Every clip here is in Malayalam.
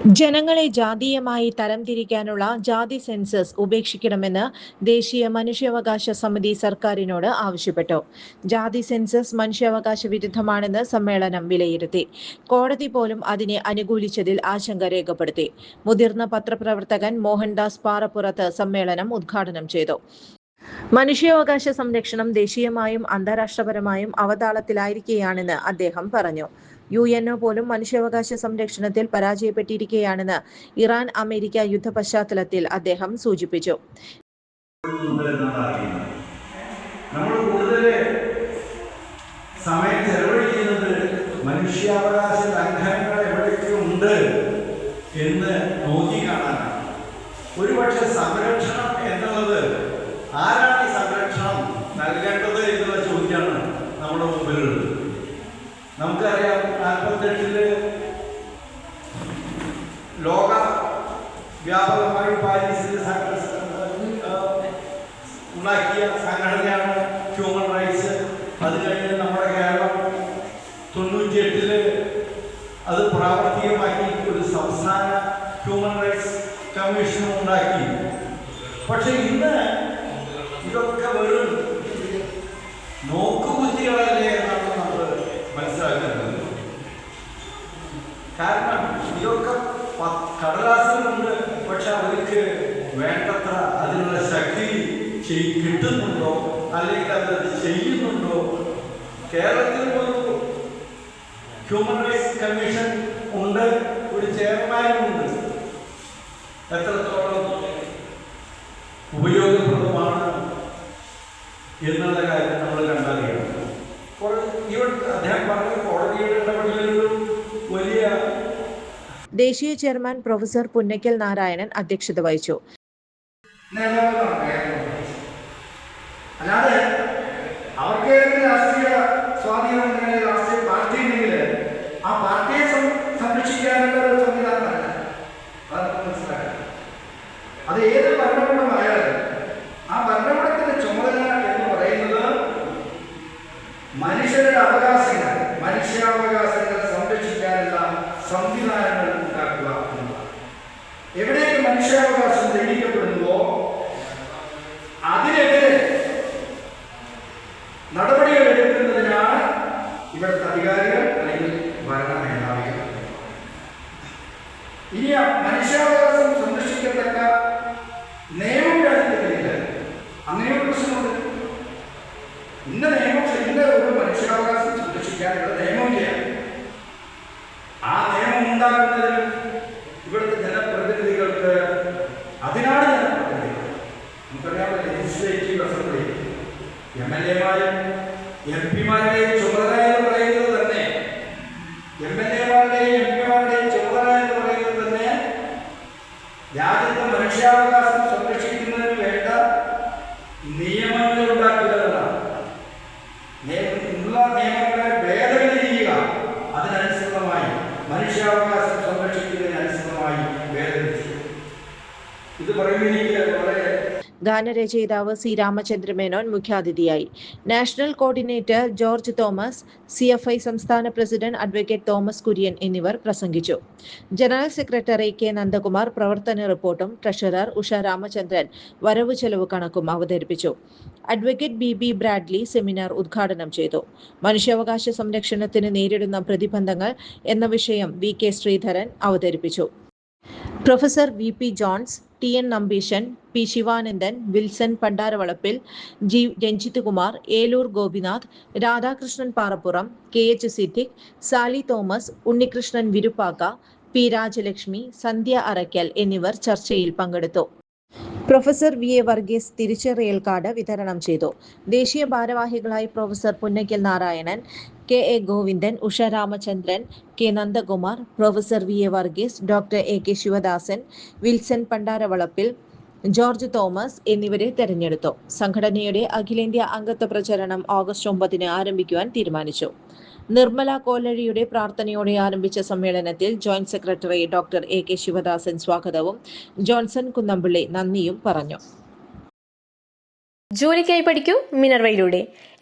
ജനങ്ങളെ ജാതീയമായി തരംതിരിക്കാനുള്ള ജാതി സെൻസസ് ഉപേക്ഷിക്കണമെന്ന് ദേശീയ മനുഷ്യാവകാശ സമിതി സർക്കാരിനോട് ആവശ്യപ്പെട്ടു. ജാതി സെൻസസ് മനുഷ്യാവകാശ വിരുദ്ധമാണെന്ന് സമ്മേളനം വിലയിരുത്തി. കോടതി പോലും അതിനെ അനുകൂലിച്ചതിൽ ആശങ്ക രേഖപ്പെടുത്തി. മുതിർന്ന പത്രപ്രവർത്തകൻ മോഹൻദാസ് പാറപ്പുറത്ത് സമ്മേളനം ഉദ്ഘാടനം ചെയ്തു. മനുഷ്യാവകാശ സംരക്ഷണം ദേശീയമായും അന്താരാഷ്ട്രപരമായും അവതാളത്തിലായിരിക്കുകയാണെന്ന് അദ്ദേഹം പറഞ്ഞു. UNO പോലും മനുഷ്യാവകാശ സംരക്ഷണത്തിൽ പരാജയപ്പെട്ടിരിക്കുകയാണെന്ന് ഇറാൻ അമേരിക്ക യുദ്ധ പശ്ചാത്തലത്തിൽ അദ്ദേഹം സൂചിപ്പിച്ചു. മനുഷ്യാവകാശ ലംഘനങ്ങൾ എവിടെയൊക്കെ ഉണ്ട് എന്ന് നോക്കിക്കാണാനാണ്. ഒരുപക്ഷെ സംരക്ഷണം എന്നുള്ളത് ആരാണ് ഈ സംരക്ഷണം നൽകേണ്ടത് എന്നുള്ള ചോദ്യമാണ് നമ്മുടെ മുമ്പിലുള്ളത്. നമുക്കറിയാം, 48-ല് ലോക വ്യാപകമായി പാരീസിൽ ഉണ്ടാക്കിയ സംഘടനയാണ് ഹ്യൂമൻ റൈറ്റ്സ്. അത് കഴിഞ്ഞ് നമ്മുടെ കേരളം 98-ല് അത് പ്രാവർത്തികമാക്കി ഒരു സംസ്ഥാന ഹ്യൂമൻ റൈറ്റ്സ് കമ്മീഷൻ ഉണ്ടാക്കി. പക്ഷെ ഇന്ന് ഇതൊക്കെ വെറും നോക്കുകുത്തികളല്ലേ എന്നാണ് നമ്മൾ മനസ്സിലാക്കുന്നത്. കാരണം ഇതൊക്കെ കടലാസിലുണ്ട്, പക്ഷെ അവർക്ക് വേണ്ടത്ര അതിനുള്ള ശക്തി കിട്ടുന്നുണ്ടോ അല്ലെങ്കിൽ അത് ചെയ്യുന്നുണ്ടോ? കേരളത്തിൽ ഒരു ഹ്യൂമൻ റൈറ്റ്സ് കമ്മീഷൻ ഉണ്ട്, ഒരു ചെയർമാനും ഉണ്ട്. എത്രത്തോളം ഉപയോഗപ്രദമാണ് എന്നുള്ള കാര്യം നമ്മൾ കണ്ടറിയണം. അദ്ദേഹം പറഞ്ഞ കോടതിയുടെ ഇടപെടലുകളും വലിയ. ദേശീയ ചെയർമാൻ പ്രൊഫസർ പുന്നക്കൽ നാരായണൻ അധ്യക്ഷത വഹിച്ചു. അല്ലാതെ അവർക്ക് രാഷ്ട്രീയ സ്വാധീനം ഉണ്ടെങ്കിൽ, രാഷ്ട്രീയ പാർട്ടി ഉണ്ടെങ്കിൽ ആ പാർട്ടിയെ സംരക്ഷിക്കാനുള്ള ഒരു സംവിധാനമല്ല. അത് മനസ്സിലാക്കണം. അത് ഏത് ഭരണകൂടമായാലും ആ ഭരണകൂടത്തിന്റെ ചുമതല എന്ന് പറയുന്നത് മനുഷ്യരുടെ അവകാശങ്ങൾ, മനുഷ്യാവകാശങ്ങൾ സംരക്ഷിക്കാനുള്ള സംവിധാനങ്ങൾ ഉണ്ടാക്കുക എന്നതാണ്. എവിടെയൊക്കെ മനുഷ്യാവകാശം ലംഘിക്കപ്പെടുന്നുവോ അതിനെതിരെ നടപടികൾ എടുക്കുന്നതിനാണ് ഇവിടുത്തെ അധികാരികൾ അല്ലെങ്കിൽ ഭരണ മേധാവികൾ. ഇനി മനുഷ്യാവകാശം സംരക്ഷിക്കത്തക്ക നിയമം രാജ്യത്തില്ല. അങ്ങനെയൊരു പ്രശ്നമുണ്ട്. ഇന്ന നിയമം, ഇന്ന ഒരു മനുഷ്യാവകാശം സംരക്ഷിക്കാനുള്ള നിയമമില്ല. ആ നിയമം ഉണ്ടാക്കുന്നതിൽ ഇവിടുത്തെ ജനപ്രതിനിധികൾക്ക്, അതിനാണ് ജനപ്രതിനിധികൾ. നമുക്കറിയാമല്ലോ, ലെജിസ്ലേറ്റീവ് അസംബ്ലി MLA-മാരും MP-മാരുടെയും ചുമതല എന്ന് പറയുന്നത് തന്നെ, MLA-മാരുടെയും MP-മാരുടെയും ചുമതല എന്ന് പറയുന്നത് തന്നെ രാജ്യത്തെ മനുഷ്യാവകാശം സംരക്ഷിക്കുന്നതിന് വേണ്ട നിയമങ്ങൾ ഉണ്ടാക്കുക എന്നതാണ്. നിയമങ്ങളെ ഭേദഗതി ചെയ്യുക, അതിനനുസൃതമായി മനുഷ്യാവകാശം സംരക്ഷിക്കുന്നതിനനുസൃതമായി ഭേദഗതി ചെയ്യുക. ഇത് പറയുമ്പോൾ എനിക്ക് വളരെ. ഗാനരചയിതാവ് C. രാമചന്ദ്രമേനോൻ മുഖ്യാതിഥിയായി. National coordinator George Thomas, CFI സംസ്ഥാന പ്രസിഡന്റ് അഡ്വക്കേറ്റ് തോമസ് കുര്യൻ എന്നിവർ പ്രസംഗിച്ചു. General secretary K. നന്ദകുമാർ പ്രവർത്തന റിപ്പോർട്ടും ട്രഷറർ ഉഷ രാമചന്ദ്രൻ വരവ് ചെലവ് കണക്കും അവതരിപ്പിച്ചു. അഡ്വക്കേറ്റ് BB ബ്രാഡ്ലി സെമിനാർ ഉദ്ഘാടനം ചെയ്തു. മനുഷ്യാവകാശ സംരക്ഷണത്തിന് നേരിടുന്ന പ്രതിബന്ധങ്ങൾ എന്ന വിഷയം VK ശ്രീധരൻ അവതരിപ്പിച്ചു. Professor VP Jones, TN Nambeesan, P. Sivanandan, Wilson Pandaravalappil, G. Ranjith Kumar, Eloor Gopinath, Radhakrishnan Parappuram, KH Siddique, Sali Thomas, Unnikrishnan Viruppakka, P. Rajalakshmi, Sandhya Arakkal എന്നിവർ ചർച്ചയിൽ പങ്കെടുത്തു. പ്രൊഫസർ VA വർഗീസ് തിരിച്ചറിയൽ കാർഡ് വിതരണം ചെയ്തു. ദേശീയ ഭാരവാഹികളായി professor Punnakkal Narayanan, KA Govindan, Usha Ramachandran, K. Nandakumar, professor VA Varghese, doctor AK Sivadasan, Wilson Pandaravalappil, George Thomas എന്നിവരെ തെരഞ്ഞെടുത്തു. സംഘടനയുടെ അഖിലേന്ത്യാ അംഗത്വ പ്രചരണം ഓഗസ്റ്റ് 9-ന് ആരംഭിക്കുവാൻ തീരുമാനിച്ചു. നിർമ്മല കോലഴിയുടെ പ്രാർത്ഥനയോടെ ആരംഭിച്ച സമ്മേളനത്തിൽ joint secretary doctor AK Sivadasan സ്വാഗതവും ജോൺസൺ കുന്നമ്പിള്ളി നന്ദിയും പറഞ്ഞു. ജോലിക്കായി പഠിക്കൂ മിനർവയിലൂടെ.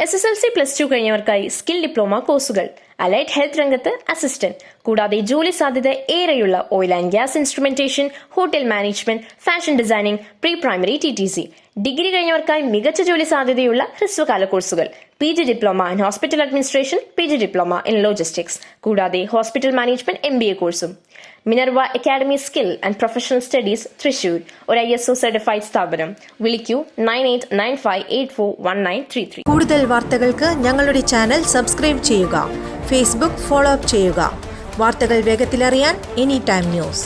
SSLC +2 കഴിഞ്ഞവർക്കായി സ്കിൽ ഡിപ്ലോമ കോഴ്സുകൾ, അലൈഡ് ഹെൽത്ത് രംഗത്ത് അസിസ്റ്റന്റ്, കൂടാതെ ജോലി സാധ്യത ഏറെയുള്ള oil and gas instrumentation, hotel management, fashion designing, pre primary TTC. Degree കഴിഞ്ഞവർക്കായി മികച്ച ജോലി സാധ്യതയുള്ള ഹ്രസ്വകാല കോഴ്സുകൾ, PG diploma in hospital administration, PG diploma in logistics, കൂടാതെ ഹോസ്പിറ്റൽ മാനേജ്മെന്റ് MBA കോഴ്സും. Minerva academy skill and professional studies Thrissur, ഒരു ISO സർട്ടിഫൈഡ് സ്ഥാപനം. വിളിക്കൂ 9895841933. കൂടുതൽ വാർത്തകൾക്ക് ഞങ്ങളുടെ ചാനൽ സബ്സ്ക്രൈബ് ചെയ്യുക. ഫേസ്ബുക്ക് ഫോളോ അപ്പ് ചെയ്യുക. വാർത്തകൾ വേഗത്തിലറിയാൻ Anytime News.